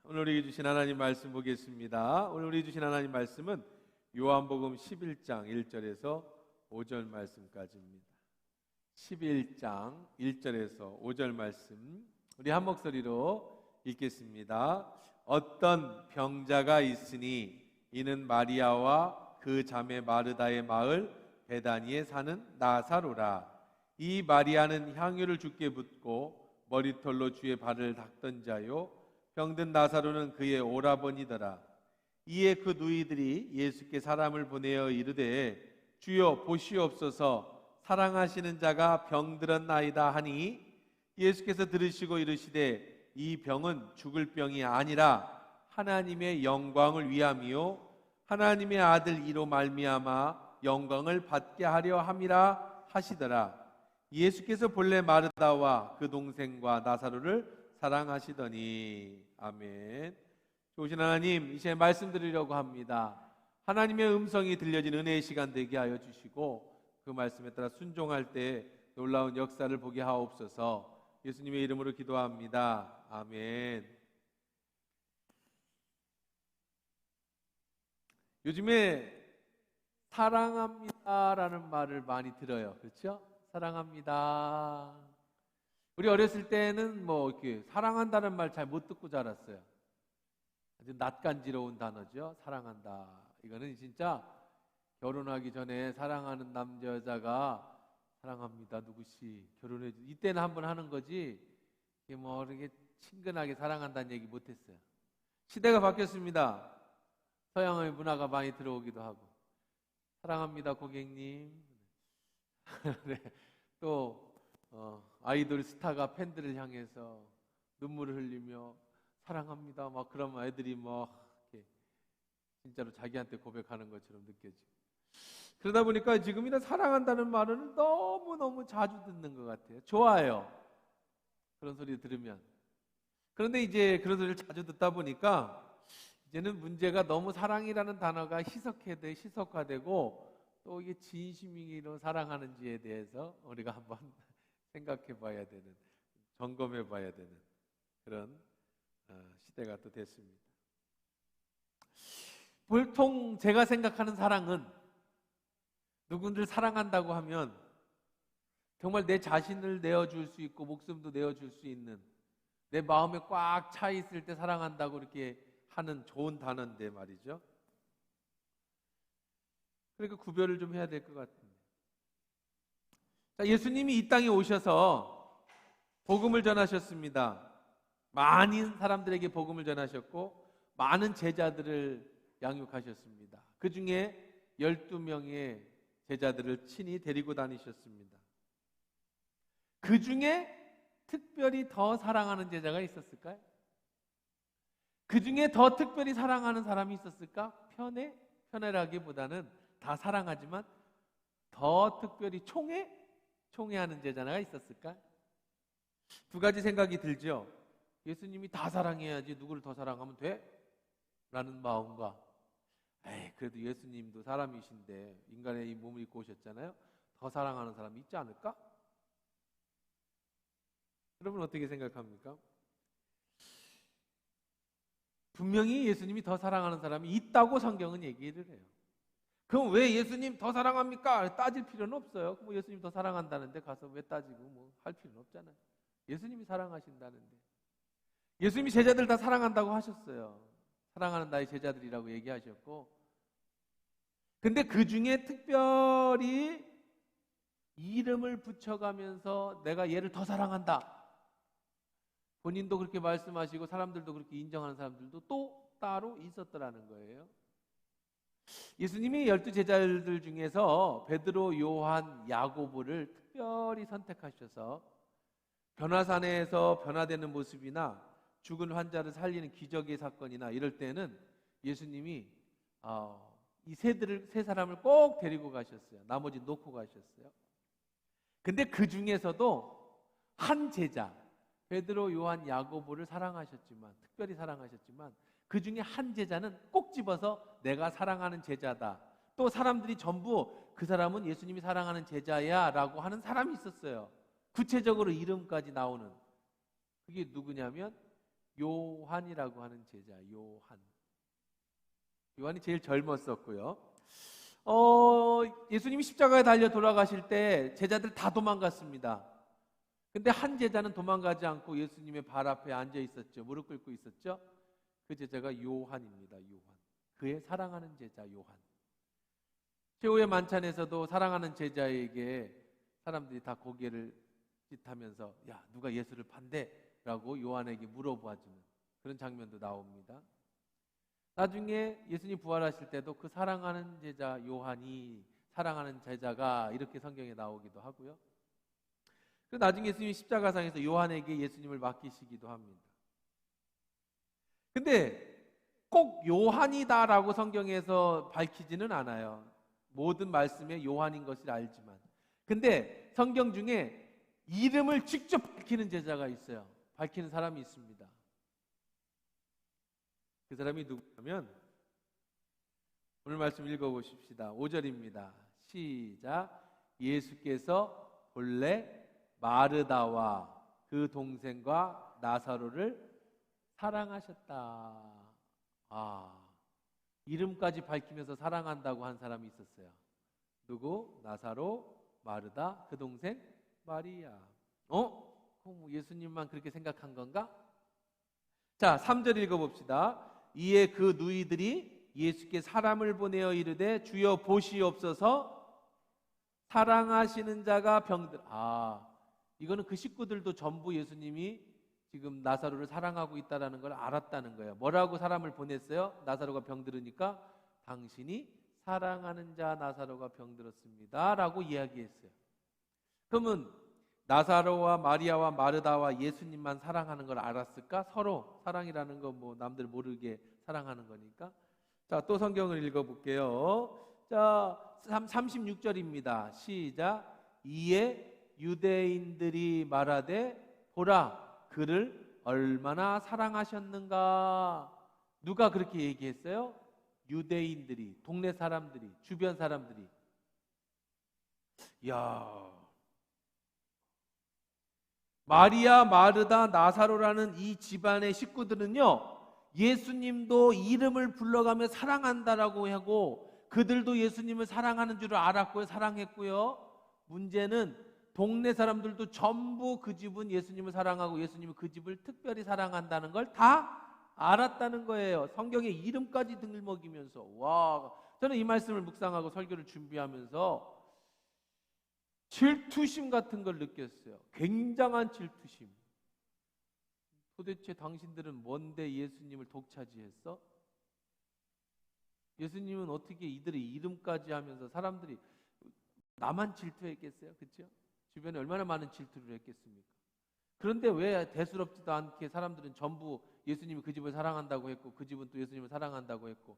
오늘 우리에게 주신 하나님 말씀 보겠습니다. 오늘 우리에게 주신 하나님 말씀은 요한복음 11장 1절에서 5절 말씀까지입니다. 11장 1절에서 5절 말씀 우리 한 목소리로 읽겠습니다. 어떤 병자가 있으니 이는 마리아와 그 자매 마르다의 마을 베다니에 사는 나사로라. 이 마리아는 향유를 주께 붓고 머리털로 주의 발을 닦던 자요 병든 나사로는 그의 오라버니더라. 이에 그 누이들이 예수께 사람을 보내어 이르되 주여 보시옵소서 사랑하시는 자가 병들었나이다 하니 예수께서 들으시고 이르시되 이 병은 죽을 병이 아니라 하나님의 영광을 위함이요 하나님의 아들 이로 말미암아 영광을 받게 하려 함이라 하시더라. 예수께서 본래 마르다와 그 동생과 나사로를 사랑하시더니. 아멘. 좋으신 하나님, 이제 말씀드리려고 합니다. 하나님의 음성이 들려진 은혜의 시간 되게 하여 주시고 그 말씀에 따라 순종할 때 놀라운 역사를 보게 하옵소서. 예수님의 이름으로 기도합니다. 아멘. 요즘에 사랑합니다라는 말을 많이 들어요. 그렇죠? 사랑합니다. 우리 어렸을 때는 뭐 이렇게 사랑한다는 말 잘 못 듣고 자랐어요. 아주 낯간지러운 단어죠. 사랑한다. 이거는 진짜 결혼하기 전에 사랑하는 남자 여자가 사랑합니다. 누구씨 결혼해 주. 이때는 한번 하는 거지. 이게 뭐 이렇게 친근하게 사랑한다는 얘기 못 했어요. 시대가 바뀌었습니다. 서양의 문화가 많이 들어오기도 하고. 사랑합니다, 고객님. 네. 또 아이돌 스타가 팬들을 향해서 눈물을 흘리며 사랑합니다 막 그러면 애들이 막 이렇게 진짜로 자기한테 고백하는 것처럼 느껴지고, 그러다 보니까 지금이나 사랑한다는 말은 너무너무 자주 듣는 것 같아요. 좋아요, 그런 소리 들으면. 그런데 이제 그런 소리를 자주 듣다 보니까 이제는 문제가 너무 사랑이라는 단어가 희석화되고 또 이게 진심으로 사랑하는지에 대해서 우리가 한번 생각해 봐야 되는, 점검해 봐야 되는 그런 시대가 또 됐습니다. 보통 제가 생각하는 사랑은 누군들 사랑한다고 하면 정말 내 자신을 내어줄 수 있고 목숨도 내어줄 수 있는, 내 마음에 꽉 차 있을 때 사랑한다고 이렇게 하는 좋은 단어인데 말이죠. 그러니까 구별을 좀 해야 될 것 같은데. 자, 예수님이 이 땅에 오셔서 복음을 전하셨습니다. 많은 사람들에게 복음을 전하셨고 많은 제자들을 양육하셨습니다. 그 중에 12명의 제자들을 친히 데리고 다니셨습니다. 그 중에 특별히 더 사랑하는 제자가 있었을까요? 그 중에 더 특별히 사랑하는 사람이 있었을까? 편애라기보다는 다 사랑하지만 더 특별히 총애하는 제자가 있었을까? 두 가지 생각이 들죠. 예수님이 다 사랑해야지 누구를 더 사랑하면 돼? 라는 마음과, 그래도 예수님도 사람이신데 인간의 이 몸을 입고 오셨잖아요. 더 사랑하는 사람이 있지 않을까? 여러분 어떻게 생각합니까? 분명히 예수님이 더 사랑하는 사람이 있다고 성경은 얘기를 해요. 그럼 왜 예수님 더 사랑합니까? 따질 필요는 없어요. 뭐 예수님 더 사랑한다는데 가서 왜 따지고 뭐 할 필요는 없잖아요. 예수님이 사랑하신다는데. 예수님이 제자들 다 사랑한다고 하셨어요. 사랑하는 나의 제자들이라고 얘기하셨고, 근데 그 중에 특별히 이름을 붙여가면서 내가 얘를 더 사랑한다, 본인도 그렇게 말씀하시고 사람들도 그렇게 인정하는 사람들도 또 따로 있었더라는 거예요. 예수님이 12제자들 중에서 베드로, 요한, 야고보를 특별히 선택하셔서 변화산에서 변화되는 모습이나 죽은 환자를 살리는 기적의 사건이나 이럴 때는 예수님이 이 세 사람을 꼭 데리고 가셨어요. 나머지 놓고 가셨어요. 근데 그 중에서도 한 제자, 베드로, 요한, 야고보를 사랑하셨지만, 특별히 사랑하셨지만 그 중에 한 제자는 꼭 집어서 내가 사랑하는 제자다, 또 사람들이 전부 그 사람은 예수님이 사랑하는 제자야 라고 하는 사람이 있었어요. 구체적으로 이름까지 나오는. 그게 누구냐면 요한이라고 하는 제자, 요한이 제일 젊었었고요. 예수님이 십자가에 달려 돌아가실 때 제자들 다 도망갔습니다. 근데 한 제자는 도망가지 않고 예수님의 발 앞에 앉아 있었죠. 무릎 꿇고 있었죠. 그 제자가 요한입니다. 그의 사랑하는 제자 요한. 최후의 만찬에서도 사랑하는 제자에게 사람들이 다 고개를 짓하면서 야, 누가 예수를 판대? 라고 요한에게 물어봐주는 그런 장면도 나옵니다. 나중에 예수님 부활하실 때도 그 사랑하는 제자 요한이 사랑하는 제자가 이렇게 성경에 나오기도 하고요. 그 나중에 예수님이 십자가상에서 요한에게 예수님을 맡기시기도 합니다. 근데 꼭 요한이다라고 성경에서 밝히지는 않아요. 모든 말씀에 요한인 것을 알지만. 근데 성경 중에 이름을 직접 밝히는 제자가 있어요. 밝히는 사람이 있습니다. 그 사람이 누구냐면 오늘 말씀 읽어보십시다. 5절입니다. 시작. 예수께서 본래 마르다와 그 동생과 나사로를 사랑하셨다. 이름까지 밝히면서 사랑한다고 한 사람이 있었어요. 누구? 나사로, 마르다, 그 동생 마리아. 그럼 예수님만 그렇게 생각한 건가? 자, 3절 읽어봅시다. 이에 그 누이들이 예수께 사람을 보내어 이르되 주여 보시옵소서 사랑하시는 자가 병들. 이거는 그 식구들도 전부 예수님이 지금 나사로를 사랑하고 있다는 걸 알았다는 거예요. 뭐라고 사람을 보냈어요? 나사로가 병들으니까 당신이 사랑하는 자 나사로가 병들었습니다 라고 이야기했어요. 그러면 나사로와 마리아와 마르다와 예수님만 사랑하는 걸 알았을까? 서로 사랑이라는 건 뭐 남들 모르게 사랑하는 거니까. 자, 또 성경을 읽어볼게요. 자, 36절입니다. 시작. 이에 유대인들이 말하되 보라 그를 얼마나 사랑하셨는가. 누가 그렇게 얘기했어요? 유대인들이, 동네 사람들이, 주변 사람들이. 마리아, 마르다, 나사로라는 이 집안의 식구들은요, 예수님도 이름을 불러가며 사랑한다라고 하고 그들도 예수님을 사랑하는 줄 알았고요. 사랑했고요. 문제는 동네 사람들도 전부 그 집은 예수님을 사랑하고 예수님이 그 집을 특별히 사랑한다는 걸 다 알았다는 거예요. 성경에 이름까지 등을먹이면서. 와, 저는 이 말씀을 묵상하고 설교를 준비하면서 질투심 같은 걸 느꼈어요. 굉장한 질투심. 도대체 당신들은 뭔데 예수님을 독차지했어? 예수님은 어떻게 이들의 이름까지 하면서 사람들이 나만 질투했겠어요? 그렇죠? 주변에 얼마나 많은 질투를 했겠습니까? 그런데 왜 대수롭지도 않게 사람들은 전부 예수님이 그 집을 사랑한다고 했고 그 집은 또 예수님을 사랑한다고 했고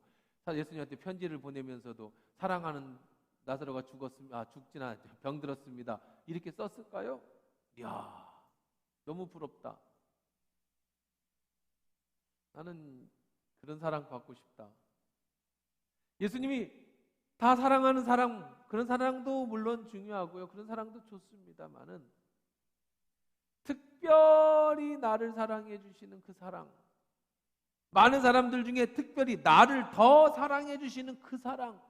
예수님한테 편지를 보내면서도 사랑하는 나사로가 죽지나 병들었습니다. 이렇게 썼을까요? 이야, 너무 부럽다. 나는 그런 사랑 받고 싶다. 예수님이 다 사랑하는 사랑, 그런 사랑도 물론 중요하고요. 그런 사랑도 좋습니다만은 특별히 나를 사랑해 주시는 그 사랑, 많은 사람들 중에 특별히 나를 더 사랑해 주시는 그 사랑,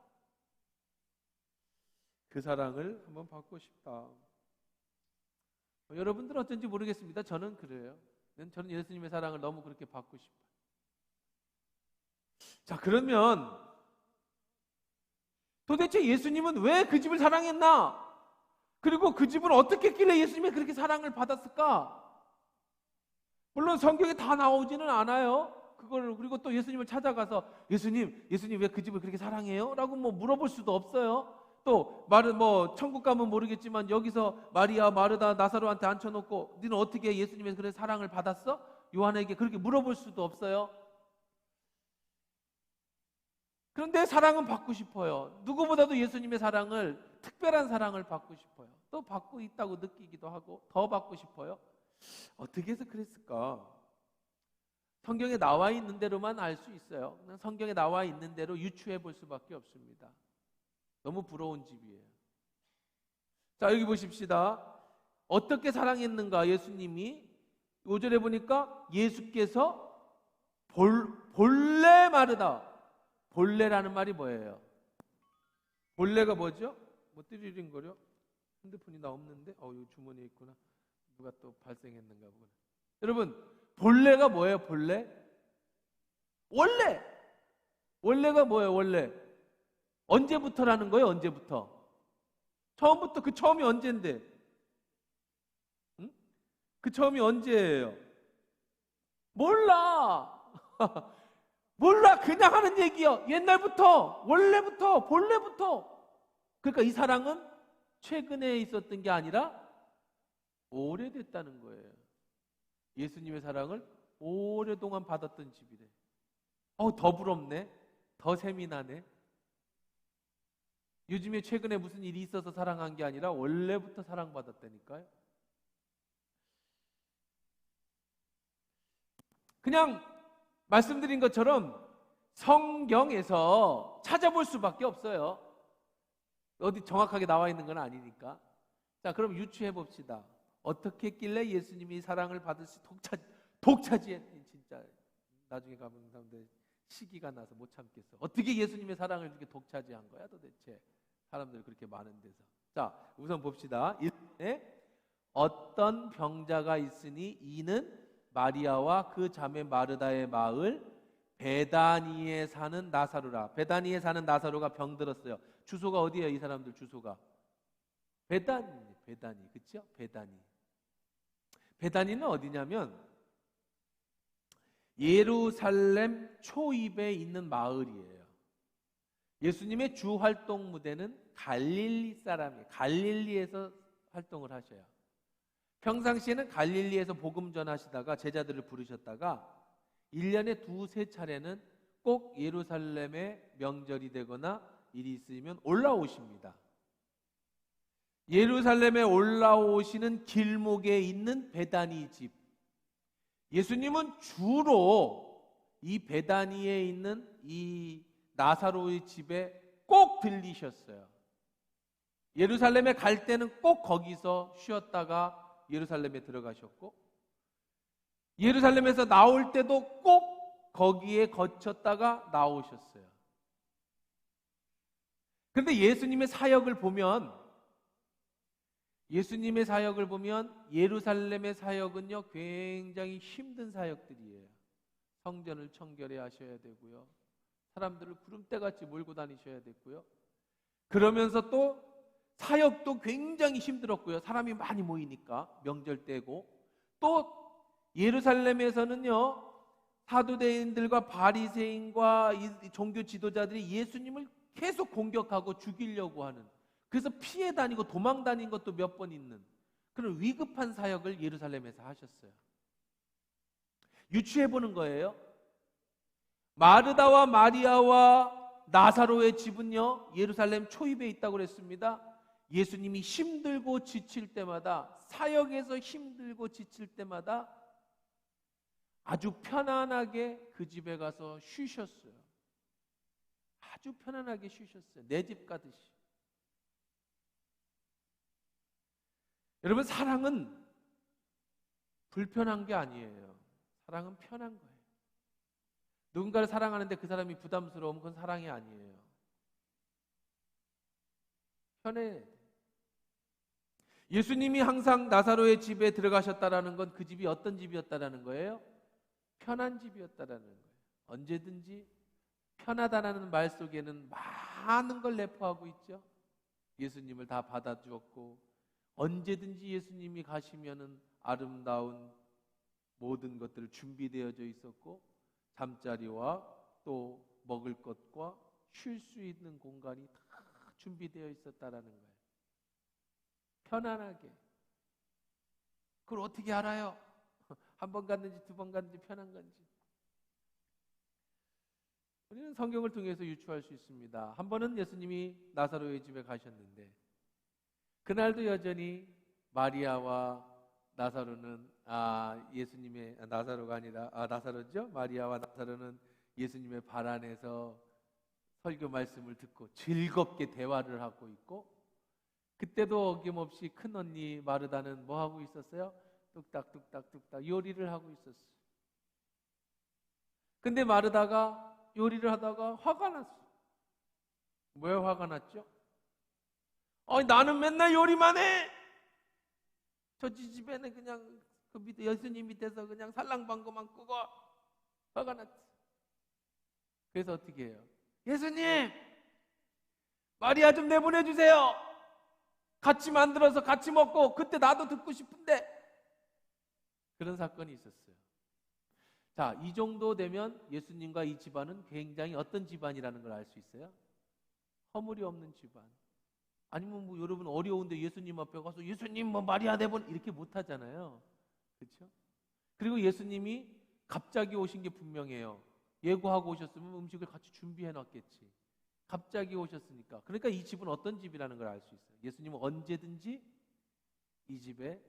그 사랑을 한번 받고 싶다. 여러분들은 어쩐지 모르겠습니다. 저는 그래요. 저는 예수님의 사랑을 너무 그렇게 받고 싶어요. 자, 그러면 도대체 예수님은 왜 그 집을 사랑했나? 그리고 그 집은 어떻게 했길래 예수님이 그렇게 사랑을 받았을까? 물론 성경에 다 나오지는 않아요. 그리고 또 예수님을 찾아가서 예수님 왜 그 집을 그렇게 사랑해요? 라고 물어볼 수도 없어요. 또 천국 가면 모르겠지만 여기서 마리아, 마르다, 나사로한테 앉혀놓고 너는 어떻게 예수님의 그런 사랑을 받았어? 요한에게 그렇게 물어볼 수도 없어요. 그런데 사랑은 받고 싶어요. 누구보다도 예수님의 사랑을, 특별한 사랑을 받고 싶어요. 또 받고 있다고 느끼기도 하고 더 받고 싶어요. 어떻게 해서 그랬을까? 성경에 나와 있는 대로만 알 수 있어요. 성경에 나와 있는 대로 유추해 볼 수밖에 없습니다. 너무 부러운 집이에요. 자, 여기 보십시다. 어떻게 사랑했는가 예수님이 5절에 보니까 예수께서 본래 마르다. 본래라는 말이 뭐예요? 본래가 뭐죠? 뭐 띠리링거려? 핸드폰이 나 없는데? 여기 주머니에 있구나. 누가 또 발생했는가 보구나. 여러분, 본래가 뭐예요? 본래? 원래! 원래가 뭐예요? 원래? 언제부터라는 거예요? 언제부터? 처음부터. 그 처음이 언제인데? 응? 그 처음이 언제예요? 몰라. 몰라. 그냥 하는 얘기야. 옛날부터, 원래부터, 본래부터. 그러니까 이 사랑은 최근에 있었던 게 아니라 오래됐다는 거예요. 예수님의 사랑을 오랫동안 받았던 집이래. 더 부럽네. 더 세미나네. 요즘에 최근에 무슨 일이 있어서 사랑한 게 아니라 원래부터 사랑받았다니까요. 그냥 말씀드린 것처럼 성경에서 찾아볼 수밖에 없어요. 어디 정확하게 나와 있는 건 아니니까. 자, 그럼 유추해 봅시다. 어떻게 했길래 예수님이 사랑을 받을 수 독차지했니? 진짜 나중에 가면 사람들 시기가 나서 못 참겠어. 어떻게 예수님의 사랑을 이렇게 독차지한 거야 도대체? 사람들 그렇게 많은 데서. 자, 우선 봅시다. 1번에 어떤 병자가 있으니 이는 마리아와 그 자매 마르다의 마을 베다니에 사는 나사로라. 베다니에 사는 나사로가 병들었어요. 주소가 어디예요? 이 사람들 주소가 베다니, 그렇죠? 베다니는 어디냐면 예루살렘 초입에 있는 마을이에요. 예수님의 주 활동 무대는 갈릴리 사람이에요. 갈릴리에서 활동을 하셔요. 평상시에는 갈릴리에서 복음 전하시다가 제자들을 부르셨다가 1년에 두세 차례는 꼭 예루살렘에 명절이 되거나 일이 있으면 올라오십니다. 예루살렘에 올라오시는 길목에 있는 베다니 집. 예수님은 주로 이 베다니에 있는 이 나사로의 집에 꼭 들리셨어요. 예루살렘에 갈 때는 꼭 거기서 쉬었다가 예루살렘에 들어가셨고, 예루살렘에서 나올 때도 꼭 거기에 거쳤다가 나오셨어요. 그런데 예수님의 사역을 보면 예루살렘의 사역은요 굉장히 힘든 사역들이에요. 성전을 청결해 하셔야 되고요, 사람들을 구름대같이 몰고 다니셔야 됐고요, 그러면서 또 사역도 굉장히 힘들었고요. 사람이 많이 모이니까 명절 때고, 또 예루살렘에서는요 사두대인들과 바리새인과 이 종교 지도자들이 예수님을 계속 공격하고 죽이려고 하는, 그래서 피해 다니고 도망 다닌 것도 몇 번 있는 그런 위급한 사역을 예루살렘에서 하셨어요. 유추해 보는 거예요. 마르다와 마리아와 나사로의 집은요 예루살렘 초입에 있다고 그랬습니다. 예수님이 힘들고 지칠 때마다, 사역에서 힘들고 지칠 때마다 아주 편안하게 그 집에 가서 쉬셨어요. 아주 편안하게 쉬셨어요. 내 집 가듯이. 여러분, 사랑은 불편한 게 아니에요. 사랑은 편한 거예요. 누군가를 사랑하는데 그 사람이 부담스러우면 그건 사랑이 아니에요. 편해. 예수님이 항상 나사로의 집에 들어가셨다라는 건 그 집이 어떤 집이었다라는 거예요? 편한 집이었다라는 거예요. 언제든지 편하다라는 말 속에는 많은 걸 내포하고 있죠. 예수님을 다 받아주었고, 언제든지 예수님이 가시면은 아름다운 모든 것들 준비되어져 있었고, 잠자리와 또 먹을 것과 쉴 수 있는 공간이 다 준비되어 있었다라는 거예요. 편안하게. 그걸 어떻게 알아요? 한 번 갔는지 두 번 갔는지 편한 건지. 우리는 성경을 통해서 유추할 수 있습니다. 한 번은 예수님이 나사로의 집에 가셨는데 그날도 여전히 마리아와 나사로는 예수님의 나사로가 아니라 나사로죠? 마리아와 나사로는 예수님의 발 안에서 설교 말씀을 듣고 즐겁게 대화를 하고 있고, 그때도 어김없이 큰 언니 마르다는 뭐 하고 있었어요? 또 뚝딱뚝딱뚝딱 요리를 하고 있었어요. 근데 마르다가 요리를 하다가 화가 났어. 왜 화가 났죠? 나는 맨날 요리만 해. 저 집에는 그냥 그 밑에 예수님 밑에서 그냥 살랑방구만 끄고 화가 났지. 그래서 어떻게 해요? 예수님, 마리아 좀 내보내 주세요. 같이 만들어서 같이 먹고 그때 나도 듣고 싶은데. 그런 사건이 있었어요. 자, 이 정도 되면 예수님과 이 집안은 굉장히 어떤 집안이라는 걸 알 수 있어요? 허물이 없는 집안. 아니면 뭐 여러분 어려운데 예수님 앞에 가서 예수님 뭐 마리아 내보내 이렇게 못 하잖아요. 그렇죠? 그리고 예수님이 갑자기 오신 게 분명해요. 예고하고 오셨으면 음식을 같이 준비해 놨겠지. 갑자기 오셨으니까. 그러니까 이 집은 어떤 집이라는 걸 알 수 있어요. 예수님은 언제든지 이 집에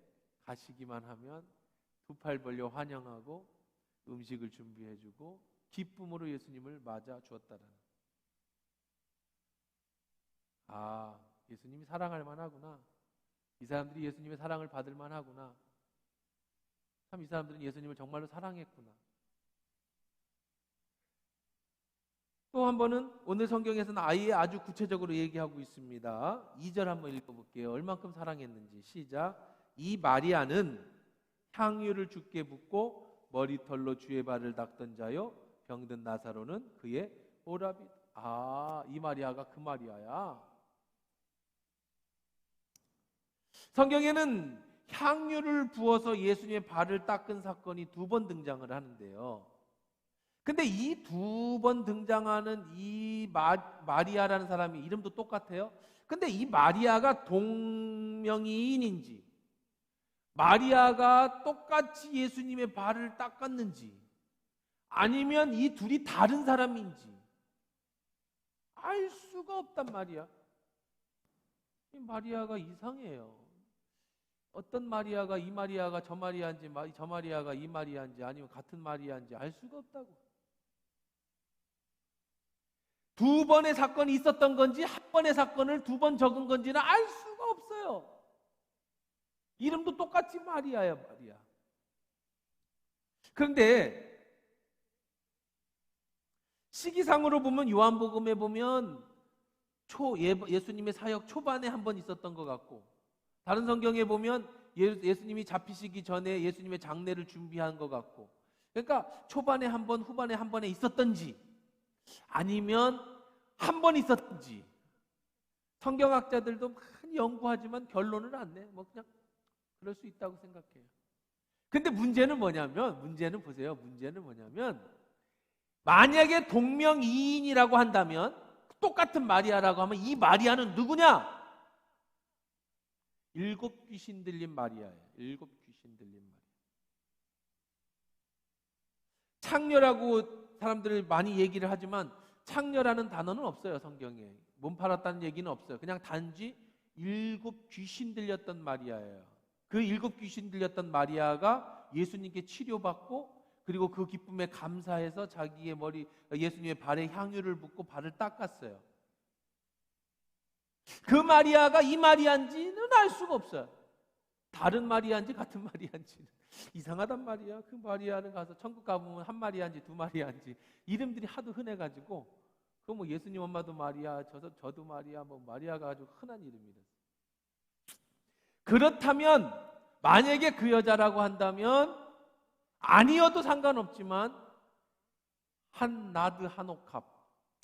가시기만 하면 두 팔 벌려 환영하고 음식을 준비해 주고 기쁨으로 예수님을 맞아 주었다라는. 예수님이 사랑할 만하구나. 이 사람들이 예수님의 사랑을 받을 만하구나. 참 이 사람들은 예수님을 정말로 사랑했구나. 또 한 번은 오늘 성경에서는 아예 아주 구체적으로 얘기하고 있습니다. 2절 한번 읽어볼게요. 얼만큼 사랑했는지. 시작. 이 마리아는 향유를 주께 붓고 머리털로 주의 발을 닦던 자요 병든 나사로는 그의 오라비. 이 마리아가 그 마리아야. 성경에는 향유를 부어서 예수님의 발을 닦은 사건이 2번 등장을 하는데요. 근데 이 2번 등장하는 이 마리아라는 사람이 이름도 똑같아요. 근데 이 마리아가 동명이인인지 마리아가 똑같이 예수님의 발을 닦았는지 아니면 이 둘이 다른 사람인지 알 수가 없단 말이야. 이 마리아가 이상해요. 어떤 마리아가 이 마리아가 저 마리아인지 저 마리아가 이 마리아인지 아니면 같은 마리아인지 알 수가 없다고. 2번의 사건이 있었던 건지 한 번의 사건을 2번 적은 건지는 알 수가 없어요. 이름도 똑같이 마리아야 마리아. 그런데 시기상으로 보면 요한복음에 보면 예수님의 사역 초반에 한 번 있었던 것 같고 다른 성경에 보면 예수님이 잡히시기 전에 예수님의 장례를 준비한 것 같고 그러니까 초반에 한 번 후반에 한 번에 있었던지 아니면 한 번 있었던지 성경학자들도 많이 연구하지만 결론을 안 내. 뭐 그냥 그럴 수 있다고 생각해요. 근데 문제는 뭐냐면 문제는 뭐냐면 만약에 동명이인이라고 한다면 똑같은 마리아라고 하면 이 마리아는 누구냐? 7 귀신 들린 마리아예요. 7 귀신 들린 마리아. 창녀라고 사람들이 많이 얘기를 하지만 창녀라는 단어는 없어요. 성경에. 몸 팔았다는 얘기는 없어요. 그냥 단지 7 귀신 들렸던 마리아예요. 그 7 귀신 들렸던 마리아가 예수님께 치료받고 그리고 그 기쁨에 감사해서 자기의 예수님의 발에 향유를 붓고 발을 닦았어요. 그 마리아가 이 마리아인지는 알 수가 없어요. 다른 마리아인지 같은 마리아인지는 이상하단 말이야. 그 마리아는 가서 천국 가보면 한 마리아인지 두 마리아인지 이름들이 하도 흔해가지고 그 뭐 예수님 엄마도 마리아, 저도 마리아, 뭐 마리아가 아주 흔한 이름이래요. 그렇다면 만약에 그 여자라고 한다면 아니어도 상관없지만 한 나드 한 옥합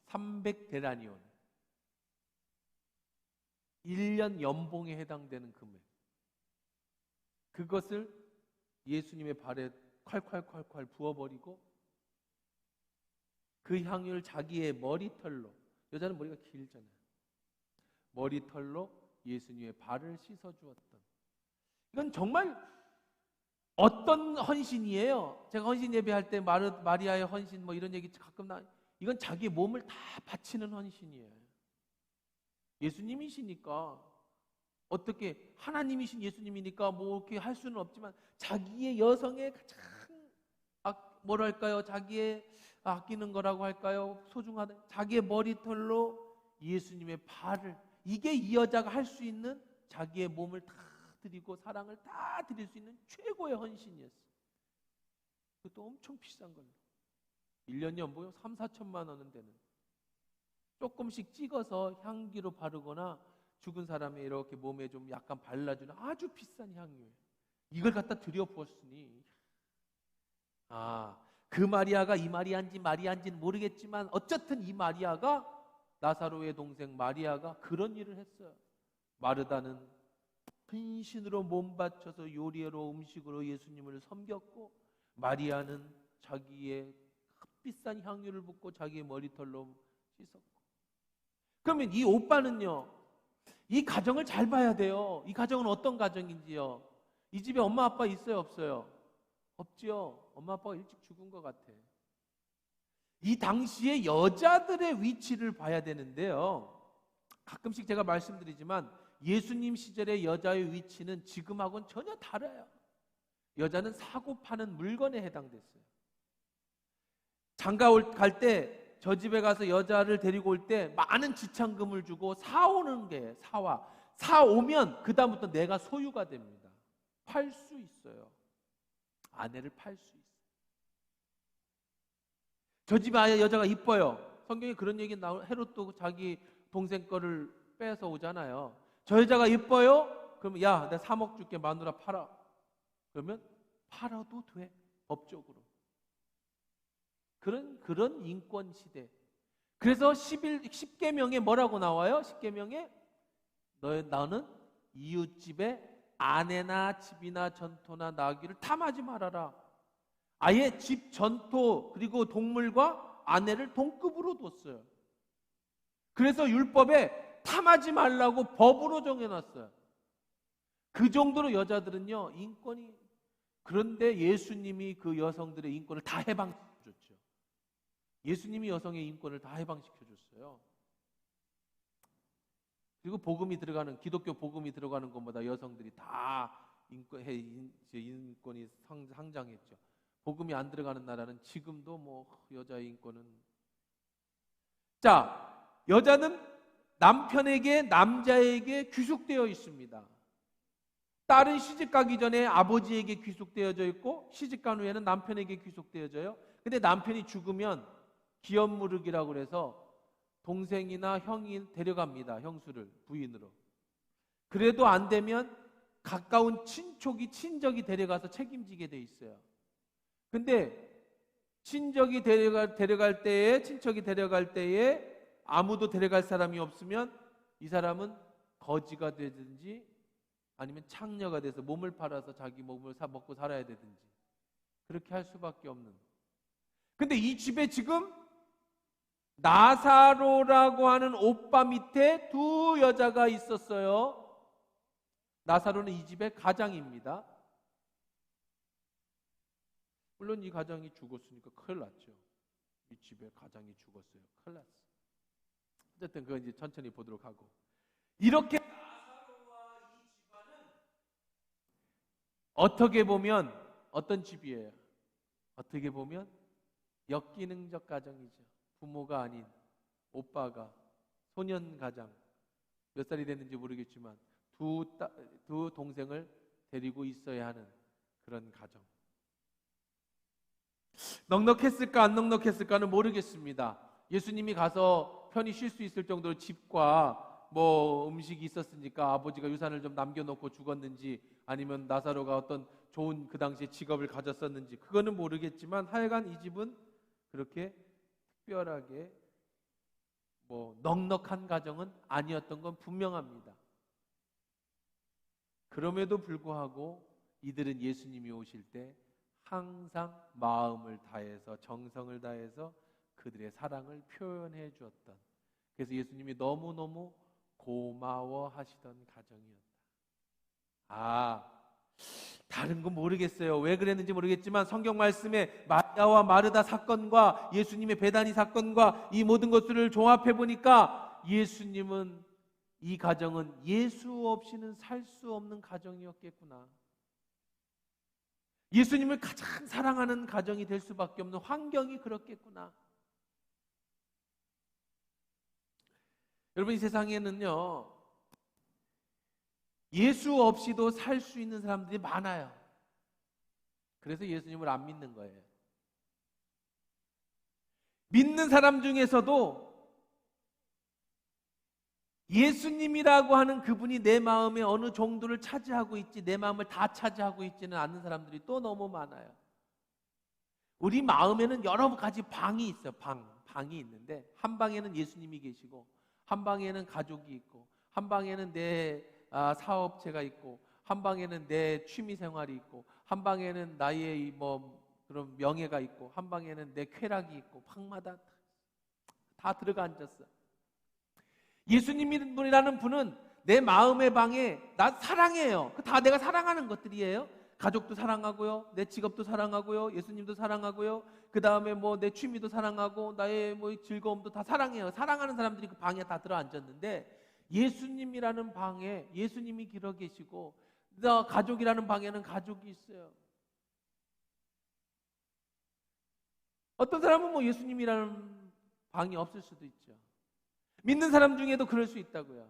300데나리온 1년 연봉에 해당되는 금액 그것을 예수님의 발에 콸콸콸콸 부어버리고 그 향유를 자기의 머리털로 여자는 머리가 길잖아요. 머리털로 예수님의 발을 씻어주었던 이건 정말 어떤 헌신이에요? 제가 헌신 예배할 때 마리아의 헌신 뭐 이런 얘기 가끔 이건 자기 몸을 다 바치는 헌신이에요. 예수님이시니까 어떻게 하나님이신 예수님이니까 뭐 이렇게 할 수는 없지만 자기의 여성의 가장 뭐랄까요? 자기의 아끼는 거라고 할까요? 소중하다. 자기의 머리털로 예수님의 발을 이게 이 여자가 할 수 있는 자기의 몸을 다 드리고 사랑을 다 드릴 수 있는 최고의 헌신이었어요. 그것도 엄청 비싼 걸로. 1년 연봉이 3, 4천만 원은 되는. 조금씩 찍어서 향기로 바르거나 죽은 사람의 이렇게 몸에 좀 약간 발라주는 아주 비싼 향유예요. 이걸 갖다 들여부었으니 그 마리아가 이 마리아인지는 모르겠지만 어쨌든 이 마리아가 나사로의 동생 마리아가 그런 일을 했어요. 마르다는 헌신으로 몸 바쳐서 요리로 음식으로 예수님을 섬겼고, 마리아는 자기의 값비싼 향유를 붓고 자기의 머리털로 씻었고. 그러면 이 오빠는요, 이 가정을 잘 봐야 돼요. 이 가정은 어떤 가정인지요. 이 집에 엄마 아빠 있어요, 없어요? 없지요. 엄마 아빠가 일찍 죽은 것 같아. 이 당시에 여자들의 위치를 봐야 되는데요, 가끔씩 제가 말씀드리지만 예수님 시절의 여자의 위치는 지금하고는 전혀 달라요. 여자는 사고 파는 물건에 해당됐어요. 장가 갈 때 저 집에 가서 여자를 데리고 올 때 많은 지참금을 주고 사오는 게 사오면 그 다음부터 내가 소유가 됩니다. 팔 수 있어요. 아내를 팔 수 있어요. 저 집에 아예 여자가 이뻐요. 성경에 그런 얘기 헤롯도 자기 동생 거를 빼서 오잖아요. 저 여자가 이뻐요? 그러면 야, 내가 3억 줄게, 마누라 팔아. 그러면 팔아도 돼, 법적으로. 그런 인권 시대. 그래서 10계명에 뭐라고 나와요? 10계명에 너는 이웃집에 아내나 집이나 전토나 나귀를 탐하지 말아라. 아예 집, 전토, 그리고 동물과 아내를 동급으로 뒀어요. 그래서 율법에 탐하지 말라고 법으로 정해놨어요. 그 정도로 여자들은요, 인권이. 그런데 예수님이 그 여성들의 인권을 다 해방시켰죠. 예수님이 여성의 인권을 다 해방시켜줬어요. 그리고 복음이 들어가는, 기독교 복음이 들어가는 것보다 여성들이 다 인권이 상장했죠. 복음이 안 들어가는 나라는 지금도 뭐 여자의 인권은. 자, 여자는 남편에게, 남자에게 귀속되어 있습니다. 딸은 시집 가기 전에 아버지에게 귀속되어져 있고, 시집 간 후에는 남편에게 귀속되어져요. 근데 남편이 죽으면 기업무르기라고 그래서 동생이나 형이 데려갑니다. 형수를, 부인으로. 그래도 안 되면 가까운 친적이 데려가서 책임지게 돼 있어요. 근데 친척이 데려갈 때에 아무도 데려갈 사람이 없으면 이 사람은 거지가 되든지 아니면 창녀가 돼서 몸을 팔아서 자기 몸을 먹고 살아야 되든지 그렇게 할 수밖에 없는. 근데 이 집에 지금 나사로라고 하는 오빠 밑에 두 여자가 있었어요. 나사로는 이 집의 가장입니다. 물론 이 가장이 죽었으니까 큰일 났죠. 이 집의 가장이 죽었어요. 큰일 났어. 어쨌든 그건 이제 천천히 보도록 하고. 이렇게 나사로와 이 집안은 어떻게 보면 어떤 집이에요? 어떻게 보면 역기능적 가정이죠. 부모가 아닌 오빠가 소년 가장, 몇 살이 됐는지 모르겠지만 두 동생을 데리고 있어야 하는 그런 가정. 넉넉했을까 안 넉넉했을까는 모르겠습니다. 예수님이 가서 편히 쉴 수 있을 정도로 집과 뭐 음식이 있었으니까 아버지가 유산을 좀 남겨놓고 죽었는지, 아니면 나사로가 어떤 좋은 그 당시에 직업을 가졌었는지 그거는 모르겠지만, 하여간 이 집은 그렇게 특별하게 뭐 넉넉한 가정은 아니었던 건 분명합니다. 그럼에도 불구하고 이들은 예수님이 오실 때 항상 마음을 다해서, 정성을 다해서 그들의 사랑을 표현해 주었던, 그래서 예수님이 너무너무 고마워하시던 가정이었다. 다른 건 모르겠어요. 왜 그랬는지 모르겠지만 성경 말씀에 마리아와 마르다 사건과 예수님의 베다니 사건과 이 모든 것들을 종합해 보니까 예수님은, 이 가정은 예수 없이는 살 수 없는 가정이었겠구나. 예수님을 가장 사랑하는 가정이 될 수밖에 없는 환경이 그렇겠구나. 여러분, 이 세상에는요, 예수 없이도 살 수 있는 사람들이 많아요. 그래서 예수님을 안 믿는 거예요. 믿는 사람 중에서도 예수님이라고 하는 그분이 내 마음에 어느 정도를 차지하고 있지, 내 마음을 다 차지하고 있지는 않는 사람들이 또 너무 많아요. 우리 마음에는 여러 가지 방이 있어요. 방이 있는데, 한 방에는 예수님이 계시고, 한 방에는 가족이 있고, 한 방에는 내 사업체가 있고, 한 방에는 내 취미 생활이 있고, 한 방에는 나의 그런 명예가 있고, 한 방에는 내 쾌락이 있고, 방마다 다 들어가 앉았어요. 예수님이라는 분은 내 마음의 방에 나 사랑해요. 다 내가 사랑하는 것들이에요. 가족도 사랑하고요, 내 직업도 사랑하고요, 예수님도 사랑하고요, 그 다음에 내 취미도 사랑하고, 나의 즐거움도 다 사랑해요. 사랑하는 사람들이 그 방에 다 들어 앉았는데, 예수님이라는 방에 예수님이 들어 계시고, 가족이라는 방에는 가족이 있어요. 어떤 사람은 예수님이라는 방이 없을 수도 있죠. 믿는 사람 중에도 그럴 수 있다고요.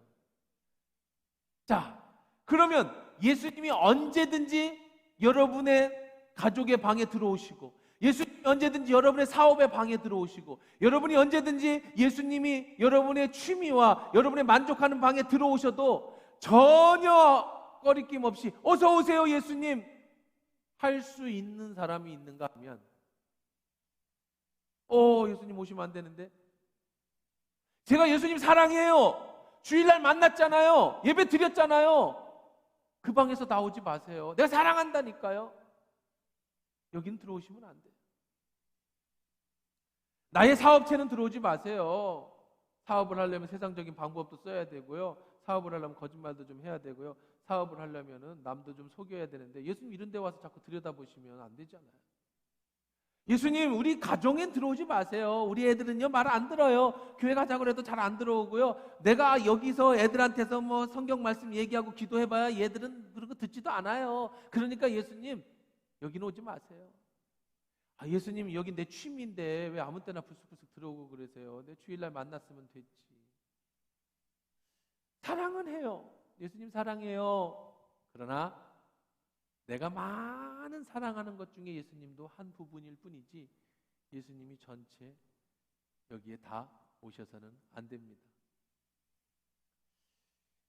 자, 그러면 예수님이 언제든지 여러분의 가족의 방에 들어오시고, 예수님이 언제든지 여러분의 사업의 방에 들어오시고, 여러분이 언제든지 예수님이 여러분의 취미와 여러분의 만족하는 방에 들어오셔도 전혀 꺼리낌 없이 어서 오세요 예수님 할 수 있는 사람이 있는가 하면, 예수님 오시면 안 되는데, 제가 예수님 사랑해요, 주일날 만났잖아요, 예배 드렸잖아요, 그 방에서 나오지 마세요. 내가 사랑한다니까요. 여긴 들어오시면 안 돼요. 나의 사업체는 들어오지 마세요. 사업을 하려면 세상적인 방법도 써야 되고요, 사업을 하려면 거짓말도 좀 해야 되고요, 사업을 하려면 남도 좀 속여야 되는데, 예수님 이런 데 와서 자꾸 들여다보시면 안 되잖아요. 예수님 우리 가정엔 들어오지 마세요. 우리 애들은요 말 안 들어요. 교회 가자고 해도 잘 안 들어오고요, 내가 여기서 애들한테서 성경 말씀 얘기하고 기도해봐야 얘들은 그런 거 듣지도 않아요. 그러니까 예수님 여기는 오지 마세요. 예수님 여기 내 취미인데 왜 아무 때나 불쑥불쑥 들어오고 그러세요? 내 주일날 만났으면 됐지. 사랑은 해요. 예수님 사랑해요. 그러나 내가 많은 사랑하는 것 중에 예수님도 한 부분일 뿐이지, 예수님이 전체 여기에 다 오셔서는 안 됩니다.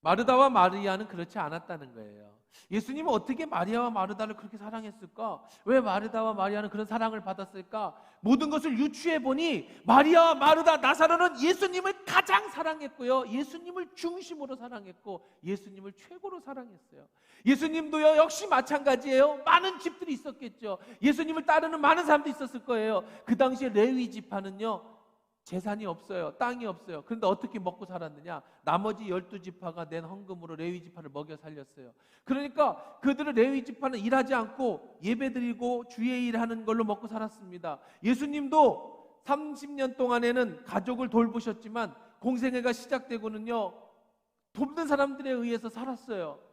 마르다와 마리아는 그렇지 않았다는 거예요. 예수님은 어떻게 마리아와 마르다를 그렇게 사랑했을까? 왜 마르다와 마리아는 그런 사랑을 받았을까? 모든 것을 유추해 보니 마리아와 마르다, 나사로는 예수님을 가장 사랑했고요, 예수님을 중심으로 사랑했고, 예수님을 최고로 사랑했어요. 예수님도요 역시 마찬가지예요. 많은 집들이 있었겠죠. 예수님을 따르는 많은 사람도 있었을 거예요. 그 당시에 레위 지파는요 재산이 없어요. 땅이 없어요. 그런데 어떻게 먹고 살았느냐? 나머지 12지파가 낸 헌금으로 레위 지파를 먹여 살렸어요. 그러니까 그들은 레위 지파는 일하지 않고 예배드리고 주의 일하는 걸로 먹고 살았습니다. 예수님도 30년 동안에는 가족을 돌보셨지만 공생애가 시작되고는요 돕는 사람들에 의해서 살았어요.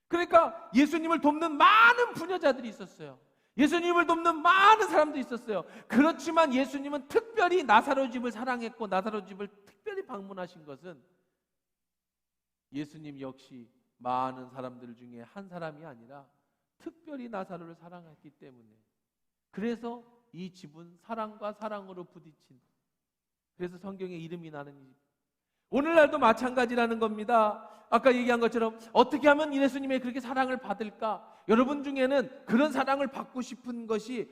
그러니까 예수님을 돕는 많은 부녀자들이 있었어요. 예수님을 돕는 많은 사람들이 있었어요. 그렇지만 예수님은 특별히 나사로 집을 사랑했고, 나사로 집을 특별히 방문하신 것은 예수님 역시 많은 사람들 중에 한 사람이 아니라 특별히 나사로를 사랑했기 때문에, 그래서 이 집은 사랑과 사랑으로 부딪힌, 그래서 성경에 이름이 나는 집. 오늘날도 마찬가지라는 겁니다. 아까 얘기한 것처럼 어떻게 하면 예수님의 그렇게 사랑을 받을까? 여러분 중에는 그런 사랑을 받고 싶은 것이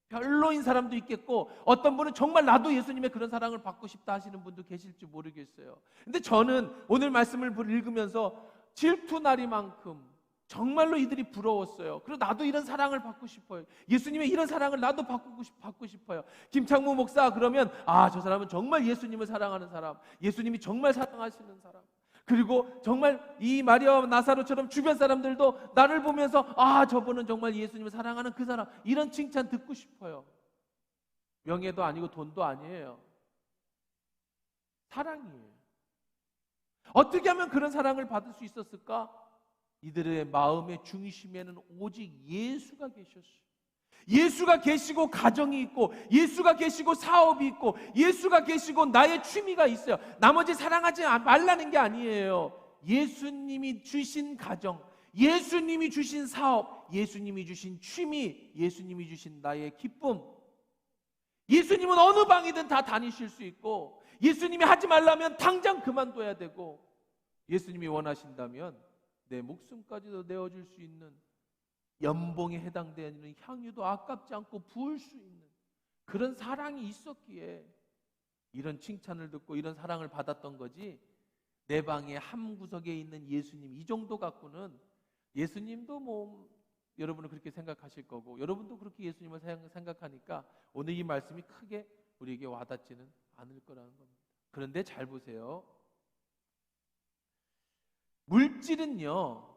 별로인 사람도 있겠고, 어떤 분은 정말 나도 예수님의 그런 사랑을 받고 싶다 하시는 분도 계실지 모르겠어요. 근데 저는 오늘 말씀을 읽으면서 질투나리만큼 정말로 이들이 부러웠어요. 그리고 나도 이런 사랑을 받고 싶어요. 예수님의 이런 사랑을 나도 받고 싶어요. 김창무 목사 그러면 저 사람은 정말 예수님을 사랑하는 사람, 예수님이 정말 사랑하시는 사람. 그리고 정말 이 마리아와 나사로처럼 주변 사람들도 나를 보면서 저분은 정말 예수님을 사랑하는 그 사람, 이런 칭찬 듣고 싶어요. 명예도 아니고 돈도 아니에요. 사랑이에요. 어떻게 하면 그런 사랑을 받을 수 있었을까? 이들의 마음의 중심에는 오직 예수가 계셨어요. 예수가 계시고 가정이 있고, 예수가 계시고 사업이 있고, 예수가 계시고 나의 취미가 있어요. 나머지 사랑하지 말라는 게 아니에요. 예수님이 주신 가정, 예수님이 주신 사업, 예수님이 주신 취미, 예수님이 주신 나의 기쁨, 예수님은 어느 방이든 다 다니실 수 있고, 예수님이 하지 말라면 당장 그만둬야 되고, 예수님이 원하신다면 내 목숨까지도 내어줄 수 있는, 연봉에 해당되는 향유도 아깝지 않고 부을 수 있는 그런 사랑이 있었기에 이런 칭찬을 듣고 이런 사랑을 받았던 거지, 내 방의 한 구석에 있는 예수님 이 정도 갖고는, 예수님도 뭐 여러분은 그렇게 생각하실 거고, 여러분도 그렇게 예수님을 생각하니까 오늘 이 말씀이 크게 우리에게 와닿지는 않을 거라는 겁니다. 그런데 잘 보세요. 물질은요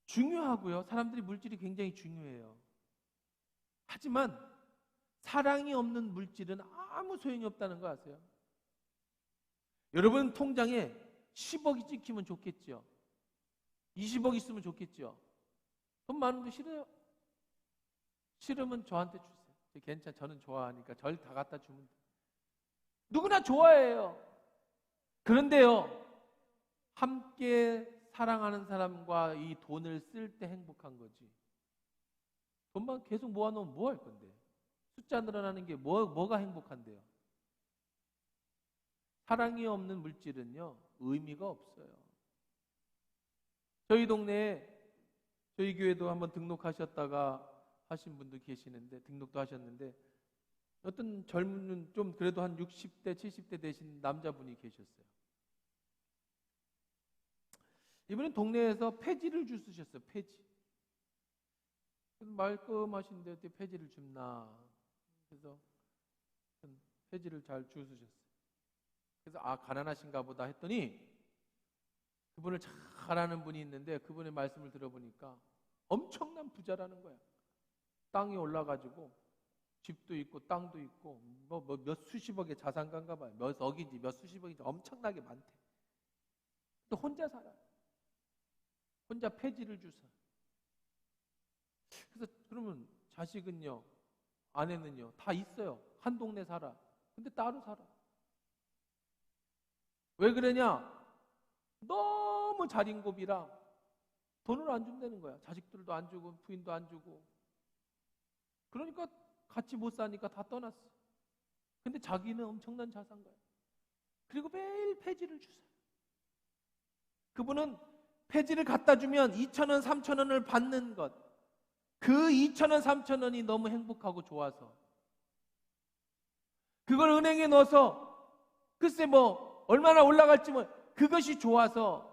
중요하고요. 사람들이 물질이 굉장히 중요해요. 하지만 사랑이 없는 물질은 아무 소용이 없다는 거 아세요? 여러분 통장에 10억이 찍히면 좋겠죠. 20억 있으면 좋겠죠. 돈 많은데 싫어요? 싫으면 저한테 주세요. 괜찮아. 저는 좋아하니까 절 다 갖다 주면 돼요. 누구나 좋아해요. 그런데요, 함께 사랑하는 사람과 이 돈을 쓸 때 행복한 거지. 돈만 계속 모아놓으면 뭐 할 건데? 숫자 늘어나는 게 뭐가 행복한데요? 사랑이 없는 물질은요 의미가 없어요. 저희 동네에, 저희 교회도 한번 등록하셨다가 하신 분도 계시는데, 등록도 하셨는데, 어떤 젊은, 좀 그래도 한 60대 70대 되신 남자분이 계셨어요. 이분은 동네에서 폐지를 주스셨어요. 폐지. 말끔하신데 어떻게 폐지를 줍나. 그래서 폐지를 잘 주스셨어요. 그래서 가난하신가 보다 했더니, 그분을 잘 아는 분이 있는데 그분의 말씀을 들어보니까 엄청난 부자라는 거야. 땅이 올라가지고 집도 있고 땅도 있고 몇 수십억의 자산가인가 봐요. 몇 억인지 몇 수십억인지 엄청나게 많대. 또 혼자 살아. 혼자 폐지를 주사. 그래서 그러면 자식은요, 아내는요, 다 있어요. 한 동네 살아. 근데 따로 살아. 왜 그러냐? 너무 자린고비라 돈을 안 준다는 거야. 자식들도 안 주고 부인도 안 주고. 그러니까 같이 못 사니까 다 떠났어. 근데 자기는 엄청난 자산가야. 그리고 매일 폐지를 주세요. 그분은 폐지를 갖다 주면 2,000원, 3,000원을 받는 것, 그 2,000원, 3,000원이 너무 행복하고 좋아서 그걸 은행에 넣어서 글쎄 뭐 얼마나 올라갈지 뭐 그것이 좋아서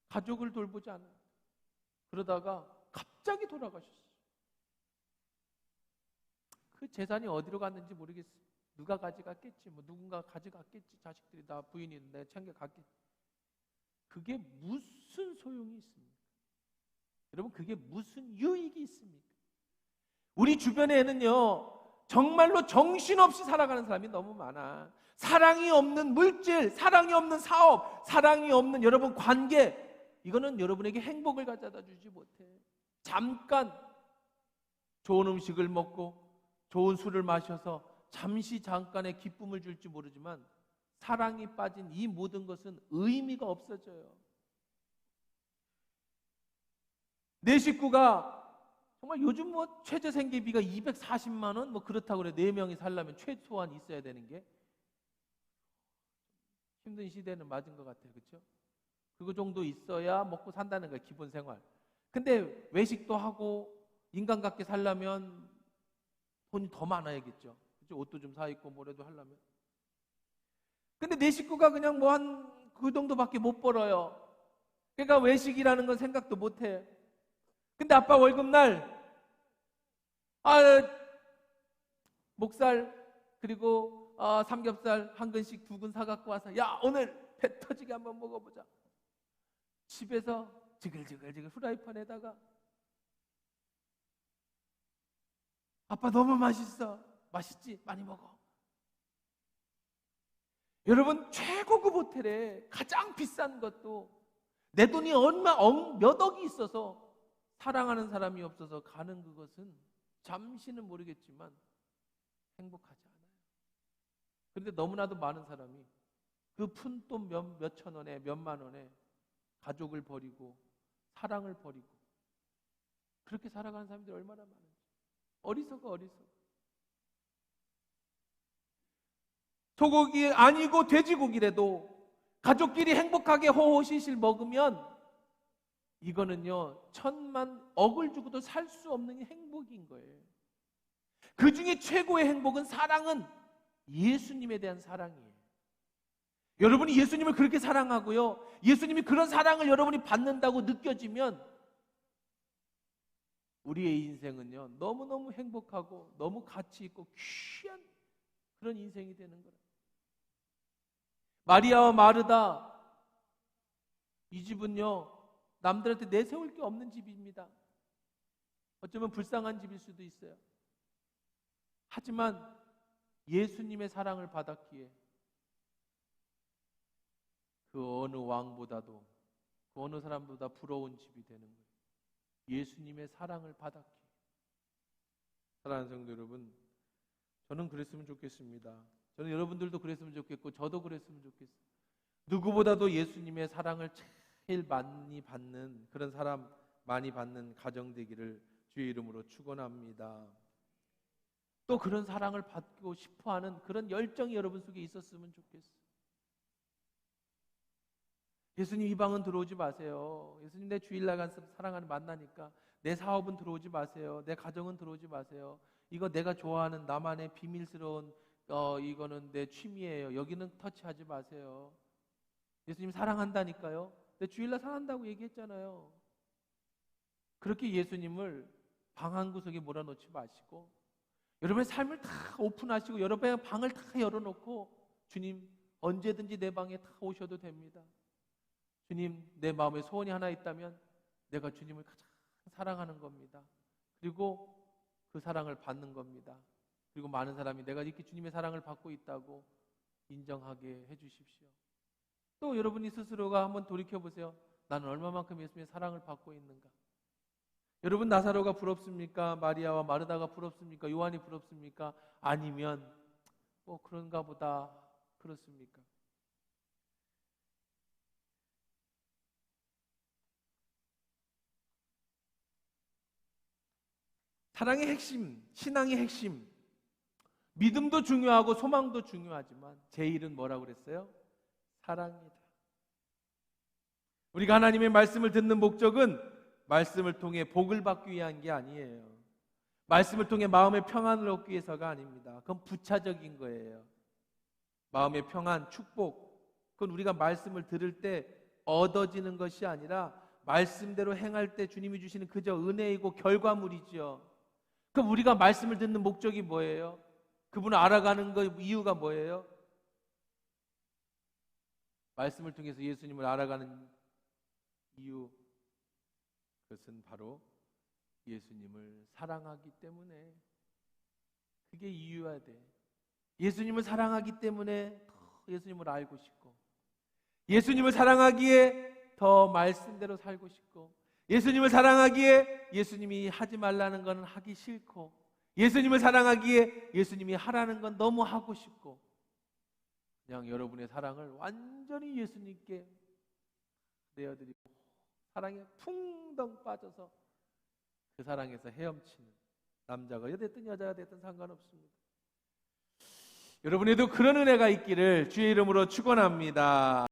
가족을 돌보지 않아요. 그러다가 갑자기 돌아가셨어요. 그 재산이 어디로 갔는지 모르겠어요. 누가 가져갔겠지, 뭐 누군가 가져갔겠지. 자식들이 다 부인이 내 챙겨갔겠지. 그게 무슨 소용이 있습니까? 여러분, 그게 무슨 유익이 있습니까? 우리 주변에는요 정말로 정신없이 살아가는 사람이 너무 많아. 사랑이 없는 물질, 사랑이 없는 사업, 사랑이 없는 여러분 관계, 이거는 여러분에게 행복을 가져다 주지 못해. 잠깐 좋은 음식을 먹고 좋은 술을 마셔서 잠시 잠깐의 기쁨을 줄지 모르지만, 사랑이 빠진 이 모든 것은 의미가 없어져요. 내 식구가 정말 요즘 뭐 최저 생계비가 240만 원 뭐 그렇다고 그래. 4명이 살려면 최소한 있어야 되는 게 힘든 시대는 맞은 것 같아요. 그렇죠? 그거 정도 있어야 먹고 산다는 거예요. 기본 생활. 근데 외식도 하고 인간답게 살려면 돈이 더 많아야겠죠. 그렇죠? 옷도 좀 사 입고 뭐라도 하려면. 근데 내 식구가 그냥 뭐 한 그 정도밖에 못 벌어요. 그러니까 외식이라는 건 생각도 못 해. 근데 아빠 월급날 목살 그리고 삼겹살 한 근씩 2근 사갖고 와서, 야 오늘 배 터지게 한번 먹어보자. 집에서 지글지글 후라이팬에다가, 아빠 너무 맛있어. 맛있지? 많이 먹어. 여러분, 최고급 호텔에 가장 비싼 것도 내 돈이 몇 억이 있어서 사랑하는 사람이 없어서 가는 그것은 잠시는 모르겠지만 행복하지 않아요. 그런데 너무나도 많은 사람이 그 푼돈 몇천 원에 몇만 원에 가족을 버리고 사랑을 버리고 그렇게 살아가는 사람들이 얼마나 많은지. 어리석어. 소고기 아니고 돼지고기라도 가족끼리 행복하게 호호실실 먹으면 이거는요 10,000,000억을 주고도 살 수 없는 행복인 거예요. 그 중에 최고의 행복은 사랑은 예수님에 대한 사랑이에요. 여러분이 예수님을 그렇게 사랑하고요, 예수님이 그런 사랑을 여러분이 받는다고 느껴지면 우리의 인생은요 너무너무 행복하고 너무 가치 있고 귀한 그런 인생이 되는 거예요. 마리아와 마르다, 이 집은요 남들한테 내세울 게 없는 집입니다. 어쩌면 불쌍한 집일 수도 있어요. 하지만 예수님의 사랑을 받았기에 그 어느 왕보다도 그 어느 사람보다 부러운 집이 되는 거예요. 예수님의 사랑을 받았기에. 사랑하는 성도 여러분, 저는 그랬으면 좋겠습니다. 저는 여러분들도 그랬으면 좋겠고 저도 그랬으면 좋겠어요. 누구보다도 예수님의 사랑을 제일 많이 받는 그런 사람, 많이 받는 가정 되기를 주의 이름으로 축원합니다. 또 그런 사랑을 받고 싶어하는 그런 열정이 여러분 속에 있었으면 좋겠어요. 예수님 이 방은 들어오지 마세요. 예수님 내 주일날 가서 사랑하는 만나니까 내 사업은 들어오지 마세요. 내 가정은 들어오지 마세요. 이거 내가 좋아하는 나만의 비밀스러운 이거는 내 취미예요. 여기는 터치하지 마세요. 예수님 사랑한다니까요. 내 주일날 사랑한다고 얘기했잖아요. 그렇게 예수님을 방 한 구석에 몰아넣지 마시고 여러분의 삶을 다 오픈하시고 여러분의 방을 다 열어놓고 주님 언제든지 내 방에 다 오셔도 됩니다. 주님 내 마음에 소원이 하나 있다면 내가 주님을 가장 사랑하는 겁니다. 그리고 그 사랑을 받는 겁니다. 그리고 많은 사람이 내가 이렇게 주님의 사랑을 받고 있다고 인정하게 해주십시오. 또 여러분이 스스로가 한번 돌이켜보세요. 나는 얼마만큼 예수님의 사랑을 받고 있는가? 여러분 나사로가 부럽습니까? 마리아와 마르다가 부럽습니까? 요한이 부럽습니까? 아니면 뭐 그런가 보다 그렇습니까? 사랑의 핵심, 신앙의 핵심, 믿음도 중요하고 소망도 중요하지만 제일은 뭐라고 그랬어요? 사랑이다. 우리가 하나님의 말씀을 듣는 목적은 말씀을 통해 복을 받기 위한 게 아니에요. 말씀을 통해 마음의 평안을 얻기 위해서가 아닙니다. 그건 부차적인 거예요. 마음의 평안, 축복, 그건 우리가 말씀을 들을 때 얻어지는 것이 아니라 말씀대로 행할 때 주님이 주시는 그저 은혜이고 결과물이죠. 그럼 우리가 말씀을 듣는 목적이 뭐예요? 그분을 알아가는 그 이유가 뭐예요? 말씀을 통해서 예수님을 알아가는 이유, 그것은 바로 예수님을 사랑하기 때문에. 그게 이유야 돼. 예수님을 사랑하기 때문에 더 예수님을 알고 싶고, 예수님을 사랑하기에 더 말씀대로 살고 싶고, 예수님을 사랑하기에 예수님이 하지 말라는 건 하기 싫고, 예수님을 사랑하기에 예수님이 하라는 건 너무 하고 싶고, 그냥 여러분의 사랑을 완전히 예수님께 내어드리고 사랑에 풍덩 빠져서 그 사랑에서 헤엄치는 남자가 됐든 여자가 됐든 상관없습니다. 여러분에도 그런 은혜가 있기를 주의 이름으로 축원합니다.